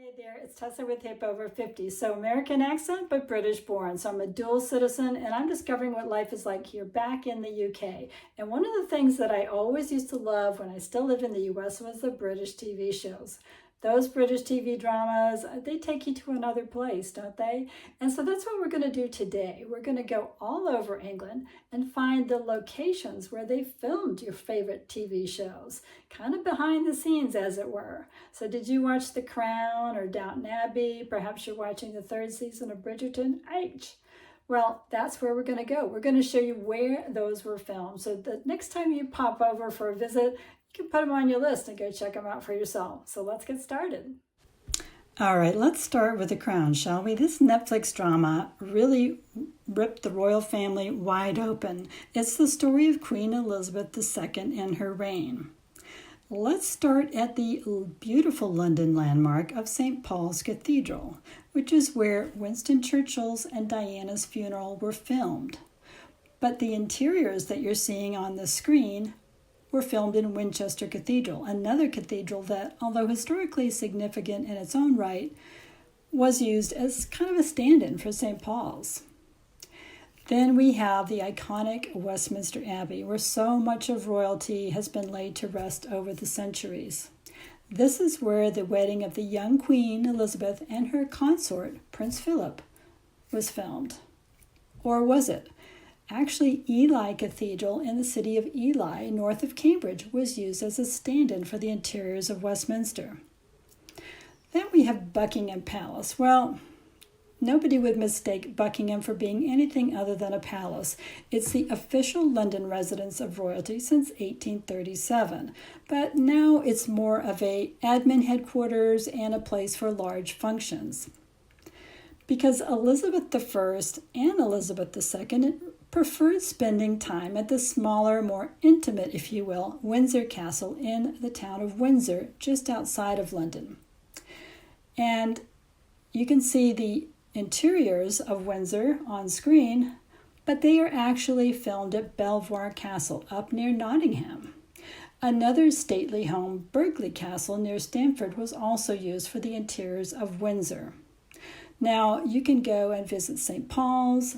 Hey there, it's Tessa with Hip Over 50. So American accent, but British born. So I'm a dual citizen and I'm discovering what life is like here back in the UK. And one of the things that I always used to love when I still lived in the US was the British TV shows. Those British TV dramas, they take you to another place, don't they? And so that's what we're going to do today. We're going to go all over England and find the locations where they filmed your favorite TV shows, kind of behind the scenes, as it were. So did you watch The Crown or Downton Abbey? Perhaps you're watching the third season of Bridgerton. H. Well, that's where we're going to go. We're going to show you where those were filmed. So the next time you pop over for a visit, you can put them on your list and go check them out for yourself. So let's get started. All right, let's start with The Crown, shall we? This Netflix drama really ripped the royal family wide open. It's the story of Queen Elizabeth II and her reign. Let's start at the beautiful London landmark of St. Paul's Cathedral, which is where Winston Churchill's and Diana's funeral were filmed. But the interiors that you're seeing on the screen were filmed in Winchester Cathedral, another cathedral that, although historically significant in its own right, was used as kind of a stand-in for St. Paul's. Then we have the iconic Westminster Abbey, where so much of royalty has been laid to rest over the centuries. This is where the wedding of the young Queen Elizabeth and her consort, Prince Philip, was filmed. Or was it? Actually, Ely Cathedral in the city of Ely, north of Cambridge, was used as a stand-in for the interiors of Westminster. Then we have Buckingham Palace. Well, nobody would mistake Buckingham for being anything other than a palace. It's the official London residence of royalty since 1837, but now it's more of an admin headquarters and a place for large functions. Because Elizabeth I and Elizabeth II preferred spending time at the smaller, more intimate, if you will, Windsor Castle in the town of Windsor, just outside of London. And you can see the interiors of Windsor on screen, but they are actually filmed at Belvoir Castle up near Nottingham. Another stately home, Burghley Castle near Stamford, was also used for the interiors of Windsor. Now, you can go and visit St. Paul's,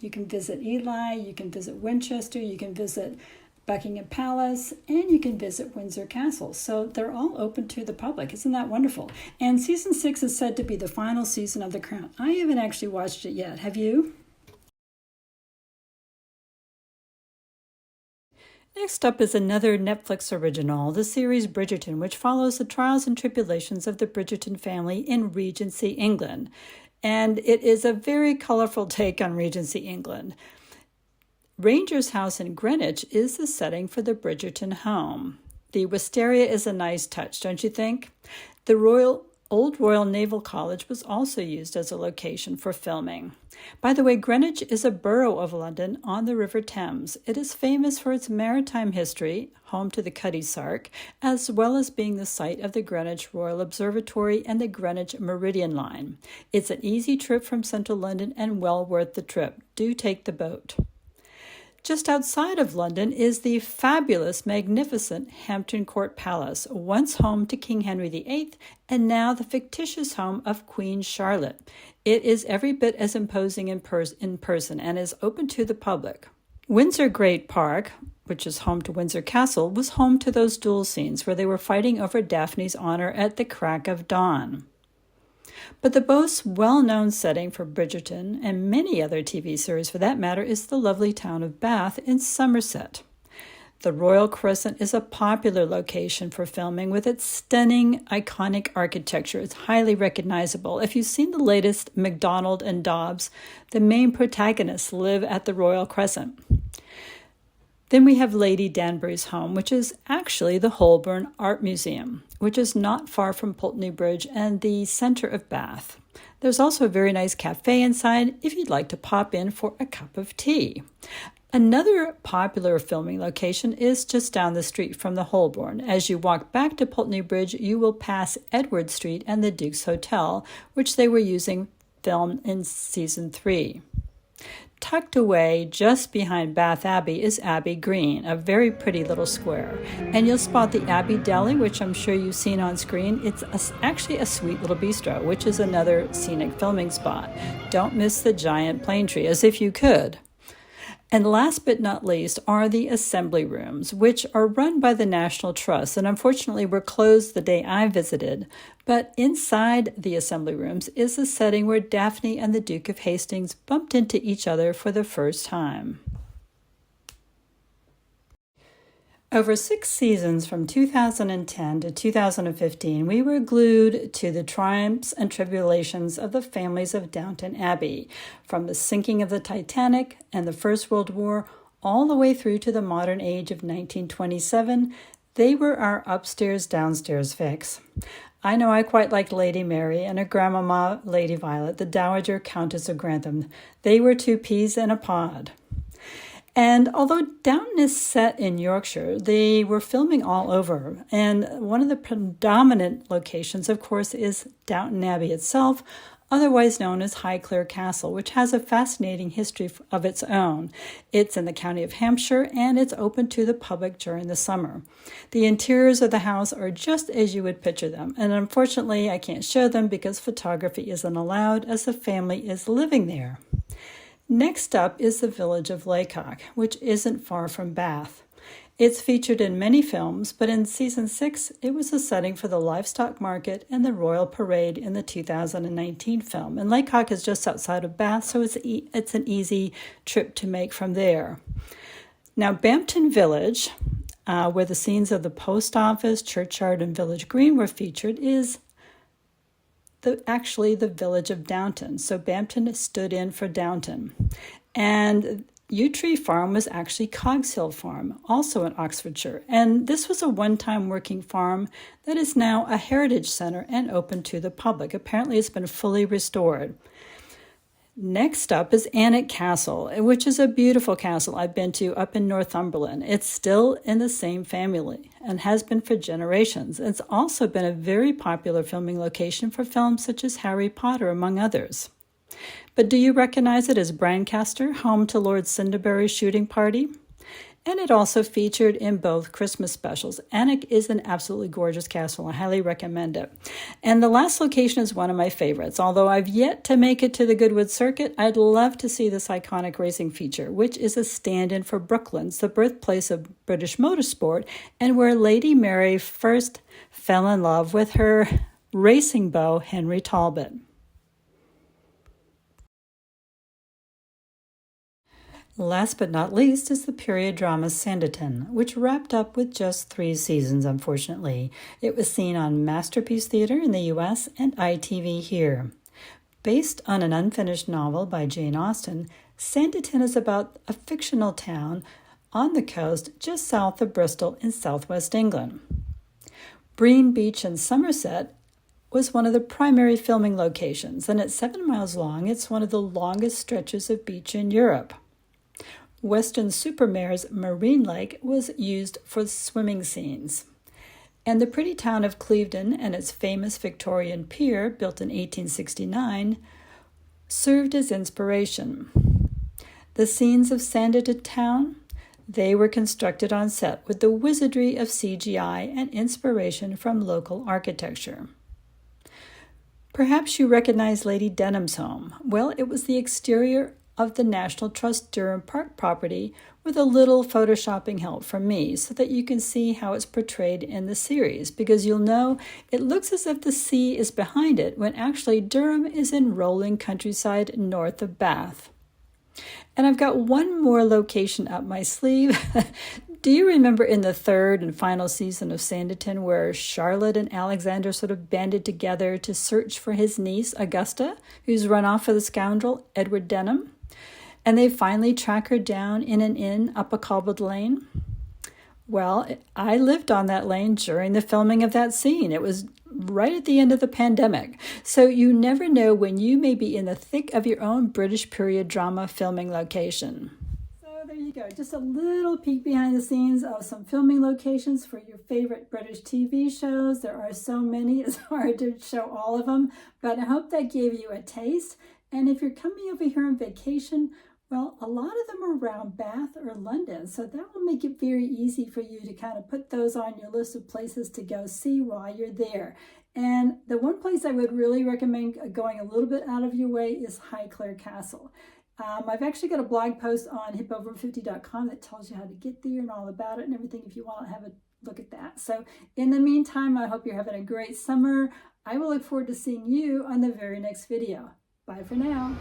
you can visit Ely, you can visit Winchester, you can visit Buckingham Palace, and you can visit Windsor Castle. So they're all open to the public. Isn't that wonderful? And season 6 is said to be the final season of The Crown. I haven't actually watched it yet. Have you? Next up is another Netflix original, the series Bridgerton, which follows the trials and tribulations of the Bridgerton family in Regency, England. And it is a very colorful take on Regency, England. Ranger's house in Greenwich is the setting for the Bridgerton home. The wisteria is a nice touch, don't you think? The Old Royal Naval College was also used as a location for filming. By the way, Greenwich is a borough of London on the River Thames. It is famous for its maritime history, home to the Cutty Sark, as well as being the site of the Greenwich Royal Observatory and the Greenwich Meridian Line. It's an easy trip from central London and well worth the trip. Do take the boat. Just outside of London is the fabulous, magnificent Hampton Court Palace, once home to King Henry VIII and now the fictitious home of Queen Charlotte. It is every bit as imposing in person and is open to the public. Windsor Great Park, which is home to Windsor Castle, was home to those duel scenes where they were fighting over Daphne's honor at the crack of dawn. But the most well-known setting for Bridgerton, and many other TV series for that matter, is the lovely town of Bath in Somerset. The Royal Crescent is a popular location for filming with its stunning, iconic architecture. It's highly recognizable. If you've seen the latest MacDonald and Dobbs, the main protagonists live at the Royal Crescent. Then we have Lady Danbury's home, which is actually the Holborn Art Museum, which is not far from Pulteney Bridge and the center of Bath. There's also a very nice cafe inside if you'd like to pop in for a cup of tea. Another popular filming location is just down the street from the Holborn. As you walk back to Pulteney Bridge, you will pass Edward Street and the Duke's Hotel, which they were using film in season 3. tucked away just behind Bath Abbey is Abbey Green, a very pretty little square. And you'll spot the Abbey Deli, which I'm sure you've seen on screen. It's actually a sweet little bistro, which is another scenic filming spot. Don't miss the giant plane tree, as if you could. And last but not least are the assembly rooms, which are run by the National Trust and unfortunately were closed the day I visited. But inside the assembly rooms is the setting where Daphne and the Duke of Hastings bumped into each other for the first time. Over 6 seasons from 2010 to 2015, we were glued to the triumphs and tribulations of the families of Downton Abbey, from the sinking of the Titanic and the First World War all the way through to the modern age of 1927. They were our upstairs-downstairs fix. I know I quite liked Lady Mary and her grandmama, Lady Violet, the Dowager Countess of Grantham. They were 2 peas in a pod. And although Downton is set in Yorkshire, they were filming all over. And one of the predominant locations, of course, is Downton Abbey itself, otherwise known as Highclere Castle, which has a fascinating history of its own. It's in the county of Hampshire, and it's open to the public during the summer. The interiors of the house are just as you would picture them, and unfortunately, I can't show them because photography isn't allowed as the family is living there. Next up is the village of Laycock, which isn't far from Bath. It's featured in many films, but in season 6, it was a setting for the livestock market and the royal parade in the 2019 film. And Laycock is just outside of Bath, so it's an easy trip to make from there. Now, Bampton Village, where the scenes of the post office, churchyard, and village green were featured, is actually the village of Downton. So Bampton stood in for Downton. And Yew Tree Farm was actually Cogs Hill Farm, also in Oxfordshire. And this was a one-time working farm that is now a heritage center and open to the public. Apparently it's been fully restored. Next up is Alnwick Castle, which is a beautiful castle I've been to up in Northumberland. It's still in the same family and has been for generations. It's also been a very popular filming location for films such as Harry Potter, among others. But do you recognize it as Brancaster, home to Lord Cinderbury's shooting party? And it also featured in both Christmas specials. Alnwick is an absolutely gorgeous castle. I highly recommend it. And the last location is one of my favorites. Although I've yet to make it to the Goodwood Circuit, I'd love to see this iconic racing feature, which is a stand-in for Brooklands, the birthplace of British motorsport, and where Lady Mary first fell in love with her racing beau, Henry Talbot. Last but not least is the period drama Sanditon, which wrapped up with just 3 seasons, unfortunately. It was seen on Masterpiece Theatre in the US and ITV here. Based on an unfinished novel by Jane Austen, Sanditon is about a fictional town on the coast just south of Bristol in southwest England. Breen Beach in Somerset was one of the primary filming locations, and at 7 miles long, it's one of the longest stretches of beach in Europe. Weston-super-Mare's Marine Lake was used for swimming scenes. And the pretty town of Clevedon and its famous Victorian pier, built in 1869, served as inspiration. The scenes of Sanditon town, they were constructed on set with the wizardry of CGI and inspiration from local architecture. Perhaps you recognize Lady Denham's home. Well, it was the exterior of the National Trust Durham Park property with a little photoshopping help from me so that you can see how it's portrayed in the series, because you'll know it looks as if the sea is behind it when actually Durham is in rolling countryside north of Bath. And I've got one more location up my sleeve. Do you remember in the 3rd and final season of Sanditon where Charlotte and Alexander sort of banded together to search for his niece, Augusta, who's run off with the scoundrel, Edward Denham? And they finally track her down in an inn up a cobbled lane? Well, I lived on that lane during the filming of that scene. It was right at the end of the pandemic. So you never know when you may be in the thick of your own British period drama filming location. So there you go. Just a little peek behind the scenes of some filming locations for your favorite British TV shows. There are so many, it's hard to show all of them, but I hope that gave you a taste. And if you're coming over here on vacation, Well, a lot of them are around Bath or London, so that will make it very easy for you to kind of put those on your list of places to go see while you're there. And the one place I would really recommend going a little bit out of your way is Highclere Castle. I've actually got a blog post on hipover50.com that tells you how to get there and all about it and everything if you want to have a look at that. So in the meantime, I hope you're having a great summer. I will look forward to seeing you on the very next video. Bye for now.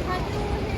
So,